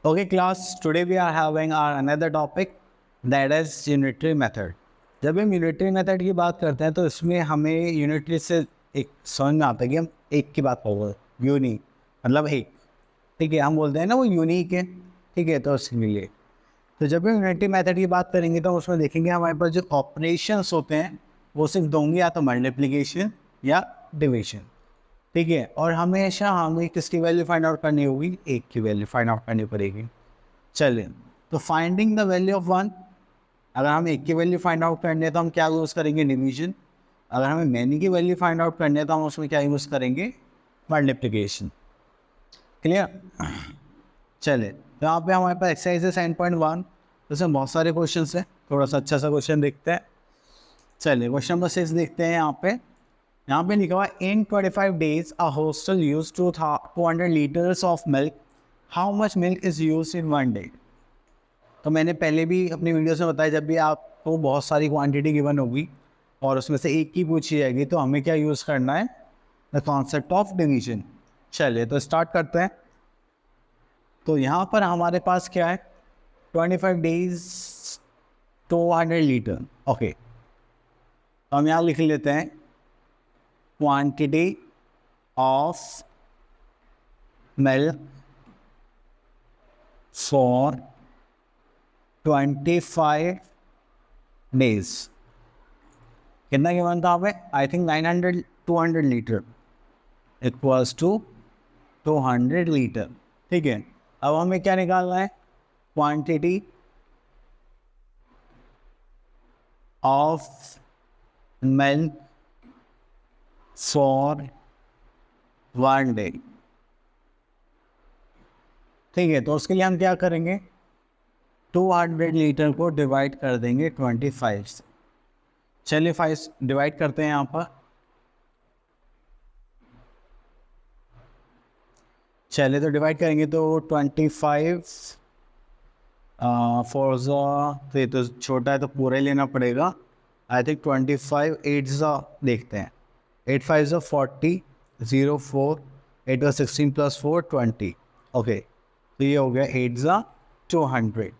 Okay, class, today we are having our another topic that is unitary method. जब हम unitary method की बात करते हैं तो इसमें हमें यूनिटरी से एक समझ में आता है कि हम एक की बात कर रहे हैं, यूनिक मतलब एक, ठीक है। हम बोलते हैं ना वो यूनिक है, ठीक है। तो इसके लिए तो जब हम यूनिटरी मेथड की बात करेंगे तो उसमें देखेंगे हमारे पास जो ऑपरेशंस होते हैं वो सिर्फ दोंगे या तो मल्टीप्लिकेशन या डिवीजन, ठीक है। और हमेशा हमें किसकी वैल्यू फाइंड आउट करनी होगी, एक की वैल्यू फाइंड आउट करनी पड़ेगी। चलिए, तो finding the value of one, अगर हम एक की वैल्यू फाइंड आउट करनी है तो हम क्या यूज़ करेंगे, डिवीजन। अगर हमें मैनी की वैल्यू फाइंड आउट करनी है तो हम उसमें क्या यूज़ करेंगे, मल्टीप्लिकेशन। क्लियर। चलिए, तो यहाँ पे हमारे पास एक्सरसाइज है 7.1, तो इसमें बहुत सारे क्वेश्चन है, थोड़ा सा अच्छा सा क्वेश्चन देखते हैं। चलिए, क्वेश्चन नंबर 6 देखते हैं। यहाँ पे लिखा हुआ इन 25 days a hostel use 200 litres of milk, how much milk is use in 1 day. तो मैंने पहले भी अपनी वीडियोस में बताया, जब भी आपको बहुत सारी क्वांटिटी गिवन होगी और उसमें से एक की पूछी जाएगी तो हमें क्या यूज़ करना है, द कॉन्सेप्ट ऑफ डिवीजन। चलिए, तो स्टार्ट करते हैं। तो यहाँ पर हमारे पास क्या है, 25 डेज 200 लीटर। ओके, तो हम यहाँ लिख लेते हैं quantity of milk for 25 days. कितना गिवन था हमें, I think 200 litre equals to 200 litre, ठीक है। अब हमें क्या निकालना है, quantity of milk for 1 day, ठीक है। तो उसके लिए हम क्या करेंगे, 200 लीटर को डिवाइड कर देंगे 25 से। चलिए 5 डिवाइड करते हैं यहाँ पर। चलिए, तो डिवाइड करेंगे तो 25 फोर तो ये तो छोटा है तो पूरा ही लेना पड़ेगा। आई थिंक 25 8 देखते हैं, 8 5 40 0 4 8 16 + 4 20। ओके, तो ये हो गया 8 200,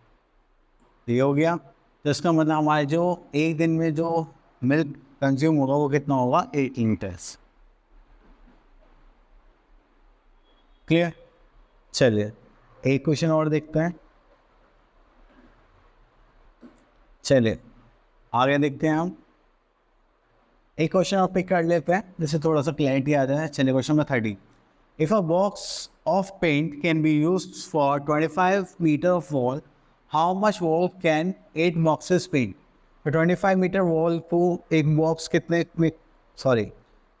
ये हो गया। तो इसका मतलब हमारे जो एक दिन में जो मिल्क कंज्यूम होगा वो कितना होगा, 8 लीटर्स। क्लियर। चलिए, एक क्वेश्चन और देखते हैं। चलिए आगे देखते हैं हम, एक क्वेश्चन और पिक कर लेते हैं जिससे थोड़ा सा क्लैरिटी आ जाए। चलिए, question number 30, if a box of paint can be used for 25 metre of wall, how much wall can 8 boxes paint. तो 25 मीटर वॉल को एक बॉक्स कितने में, सॉरी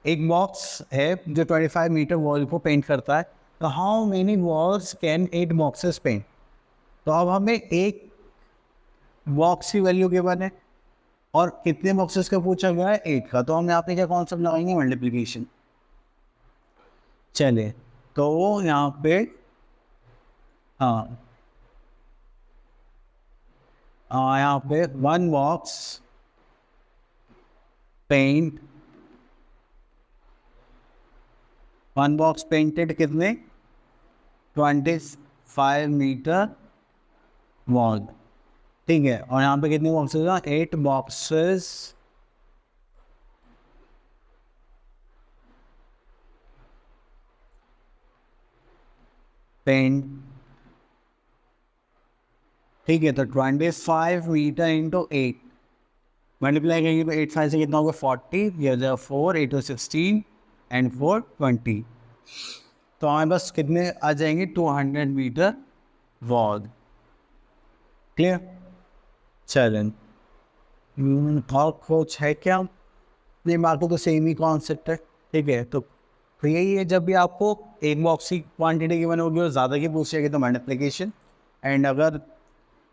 एक बॉक्स है जो 25 मीटर वॉल को पेंट करता है, तो how many walls can 8 boxes paint. तो अब हमें एक बॉक्स की वैल्यू गिवन है और कितने बॉक्सेस का पूछा गया है, 8 का। तो हम यहाँ पे क्या कॉन्सेप्ट लगाएंगे, मल्टीप्लिकेशन। चलिए, तो यहाँ पे हाँ यहाँ पे 1 बॉक्स पेंट, 1 बॉक्स पेंटेड कितने, 25 मीटर वॉल, ठीक है। और यहाँ पे कितने बॉक्सेस हैं, 8 बॉक्सेस पेंट, ठीक है। तो 25 मीटर इंटू 8 मल्टीप्लाई करेंगे तो 8 5 से कितना होगा, 40, ये हो जाएगा 4 8 16 एंड 4 20। तो हमारे पास कितने आ जाएंगे, 200 मीटर वॉल। क्लियर। चलें, और कुछ है क्या, नहीं बाकी तो सेम ही कॉन्सेप्ट है, ठीक है। तो यही है, जब भी आपको एक बॉक्स की क्वांटिटी गिवन होगी और ज़्यादा की पूछी जाएगी तो मल्टीप्लिकेशन, एंड अगर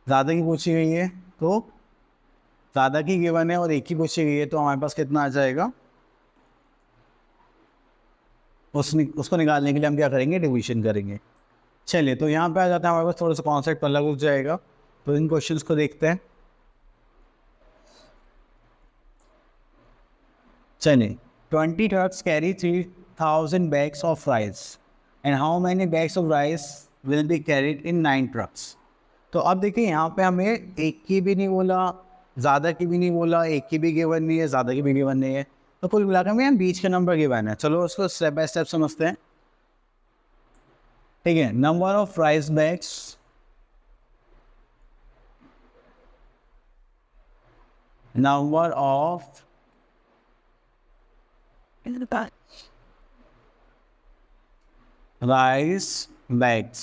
ज़्यादा की पूछी गई है तो ज़्यादा की गिवन है और एक ही पूछी गई है तो हमारे पास कितना आ जाएगा, उसको निकालने के लिए हम क्या करेंगे, डिवीजन करेंगे। चलिए, तो यहाँ पे आ जाता है हमारे पास थोड़ा सा कॉन्सेप्ट अलग हो जाएगा। तो इन क्वेश्चंस को देखते हैं। चलिए, 20 trucks carry 3000 bags of rice, and how many bags of rice will be carried in 9 trucks. तो अब देखिए यहाँ पे हमें एक की भी नहीं बोला, ज़्यादा की भी नहीं बोला, एक की भी गिवन नहीं है, ज़्यादा की भी गिवन नहीं है, तो कुल मिलाकर हमें यहाँ बीच का नंबर गिवन है। चलो उसको स्टेप बाय स्टेप समझते हैं। ठीक है, number of rice bags number of rice bags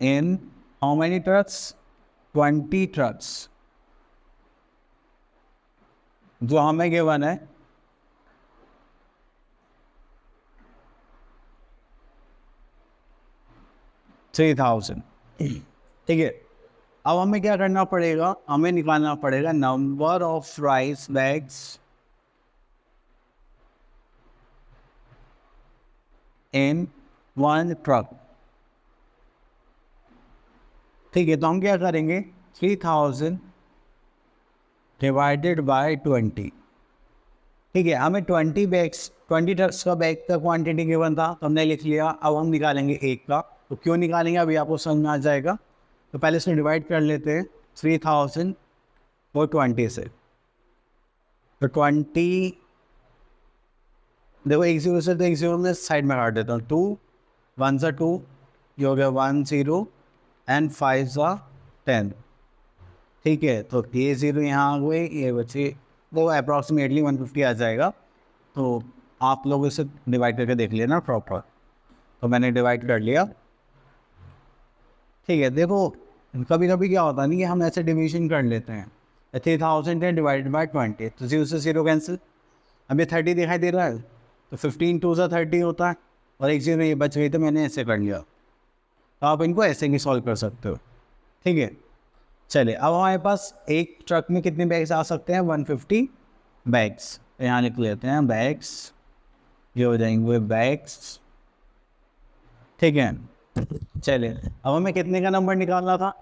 in how many trucks? 20 trucks जो हमें गिवन है। $3,000। ठीक है, अब हमें क्या करना पड़ेगा, हमें निकालना पड़ेगा number of rice bags in 1 truck. ठीक है, तो हम क्या करेंगे, 3000 डिवाइडेड बाय 20। ठीक है, हमें 20 ट्रक्स का बैग का क्वांटिटी गिवन था, तो हमने लिख लिया। अब हम निकालेंगे एक का, तो क्यों निकालेंगे अभी आपको समझ में आ जाएगा। तो पहले इसमें डिवाइड कर लेते हैं 3000 और 20 से। तो 20 देखो, एक जीरो से तो एक जीरो में साइड में काट देता हूँ। 2 1 सा 2, ये हो गया 1 0 एंड 5 सा 10। ठीक है, तो ये जीरो यहाँ आ गए, ये बचे, वो अप्रॉक्सीमेटली 150 आ जाएगा। तो आप लोग इसे डिवाइड करके देख लेना प्रॉपर। तो मैंने डिवाइड कर लिया। ठीक है, देखो कभी कभी क्या होता है नहीं कि हम ऐसे डिवीजन कर लेते हैं, 3000 है डिवाइडेड बाय 20, तो जीरो से जीरो कैंसिल। अब ये 30 दिखाई दे रहा है, तो 15 2 सा 30 होता है, और एक जीरो ये बच गई, तो मैंने ऐसे कर लिया। तो आप इनको ऐसे ही सॉल्व कर सकते हो। ठीक है, चलिए अब हमारे पास एक ट्रक में कितने बैग्स आ सकते हैं, 150 बैग्स। यहाँ लिख लेते हैं बैग्स, ये हो जाएंगे बैग्स। ठीक है, चलिए अब हमें कितने का नंबर निकालना था।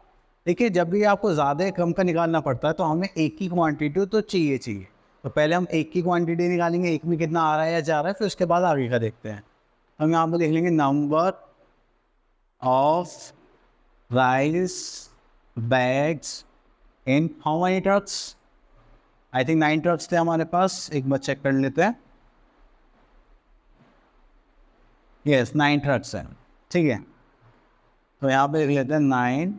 देखिए, जब भी आपको ज़्यादा कम का निकालना पड़ता है तो हमें एक की क्वांटिटी तो चाहिए। तो पहले हम एक की क्वांटिटी निकालेंगे, एक में कितना आ रहा है या जा रहा है, फिर उसके बाद आगे का देखते हैं। हम यहाँ पर देख लेंगे number of rice bags in how many trucks. I think 9 trucks थे हमारे पास, एक बार चेक कर लेते हैं। यस, 9 ट्रक्स हैं। ठीक है, तो यहाँ पे लिख लेते हैं 9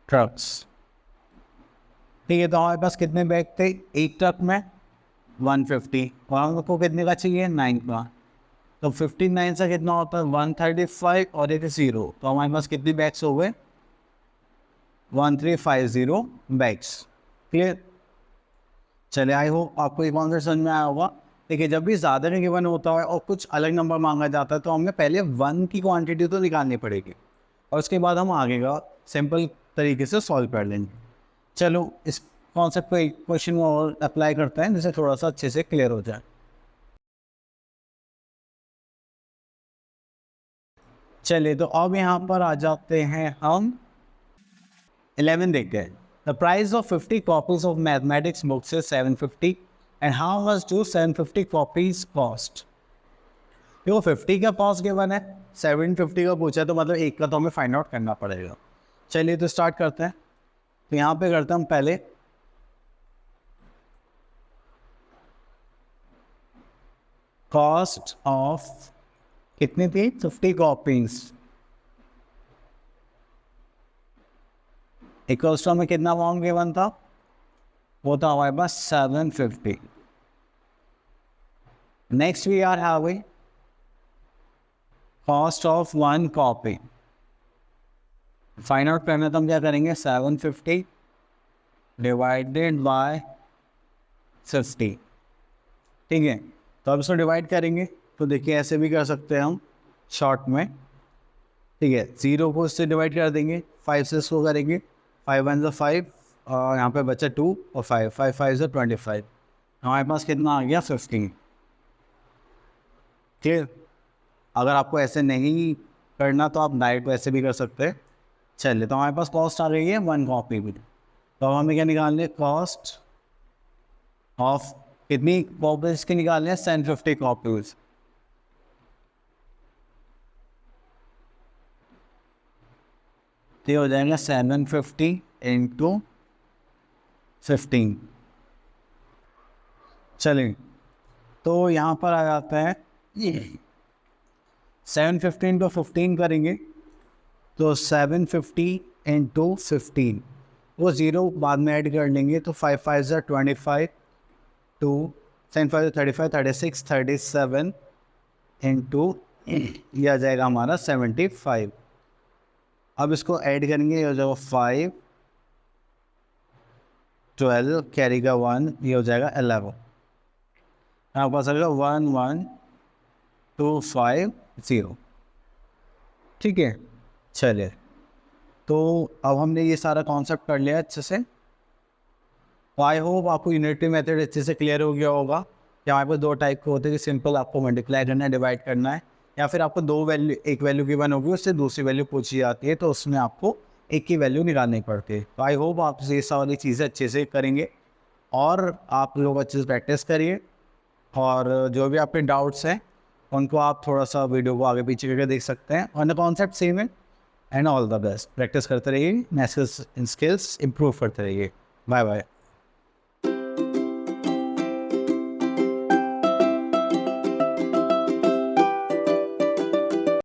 ट्रक्स। ठीक है, तो हमारे पास कितने बैग थे एक ट्रक में, 150, और हमको कितने का चाहिए, 9 का। तो 59 से कितना होता है, 135, और एक 0, तो हमारे पास कितने बैग्स हो गए, 1350 बैग्स। क्लियर। चले, आई होप आपको ये कॉन्सेप्ट समझ में आया होगा। देखिए, जब भी ज़्यादा का गिवन होता है और कुछ अलग नंबर मांगा जाता है, तो हमें पहले 1 की क्वांटिटी तो निकालनी पड़ेगी, और उसके बाद हम आगे का सिंपल तरीके से सॉल्व कर लेंगे। चलो इस कॉन्सेप्ट को एक क्वेश्चन में और अप्लाई करते हैं, जिससे थोड़ा सा अच्छे से क्लियर हो जाए। चलिए, तो अब यहाँ पर आ जाते हैं हम 11 देखते हैं। The price of 50 copies of mathematics books is 750 and how much do 750 copies cost. देखो 50 का कॉस्ट गिवन है, 750 का पूछा है, तो मतलब एक का तो हमें फाइंड आउट करना पड़ेगा। चलिए, तो स्टार्ट करते हैं। तो यहाँ पे करते हैं हम पहले कॉस्ट ऑफ, कितनी थी, 50 कॉपीज, इक्वल्स टू में कितना अमाउंट गिवन था, वो था हमारे पास 750। Next we are having cost of 1 copy. Find out करना तो हम क्या करेंगे, 750 डिवाइडेड बाय 50। ठीक है, तो अब इसको डिवाइड करेंगे, तो देखिए ऐसे भी कर सकते हैं हम शॉर्ट में। ठीक है, 0 को इससे डिवाइड कर देंगे, 5 से इसको करेंगे, 5 1 ज़ा 5, और यहाँ पे बचा 2 और 5, 5 5 ज़ा 25, हमारे पास कितना आ गया, 15। ठीक, अगर आपको ऐसे नहीं करना तो आप डायरेक्ट ऐसे भी कर सकते हैं। चलिए, तो हमारे पास कॉस्ट आ रही है 1 कॉपी भी। तो अब हमें क्या निकालने, कॉस्ट ऑफ कितनी कॉपीज की निकालने हैं? 750 कॉपीज। तो ये हो जाएगा 750 इंटू 15। चलिए, तो यहाँ पर आ जाता है 750 इंटू 15 करेंगे तो 750 इंटू 15, वो ज़ीरो बाद में ऐड कर लेंगे तो 5 5 ज़ा 25, 2 7 5 35 36 37 इंटू ये आ जाएगा हमारा 75। अब इसको ऐड करेंगे, ये हो जाएगा 5 12 कैरी का 1, ये हो जाएगा 11। यहाँ पास आ जाएगा 11250। ठीक है, चलिए, तो अब हमने ये सारा कॉन्सेप्ट कर लिया अच्छे से। आई होप आपको यूनिटरी मेथड अच्छे से क्लियर हो गया होगा कि हमारे पास दो टाइप के होते हैं कि सिंपल आपको मल्टीप्लाई करना है, डिवाइड करना है, या फिर आपको दो वैल्यू, एक वैल्यू गिवन होगी उससे दूसरी वैल्यू पूछी जाती है तो उसमें आपको एक की वैल्यू निकालनी पड़ती है। तो आई होप आप ये सारी चीज़ें अच्छे से करेंगे और आप लोग अच्छे से प्रैक्टिस करिए, और जो भी आपके डाउट्स हैं उनको आप थोड़ा सा वीडियो को आगे पीछे करके देख सकते हैं, और कॉन्सेप्ट सेम है। And all the best, practice करते रहिए, मैसेज इन स्किल्स इम्प्रूव करते रहिए। Bye bye.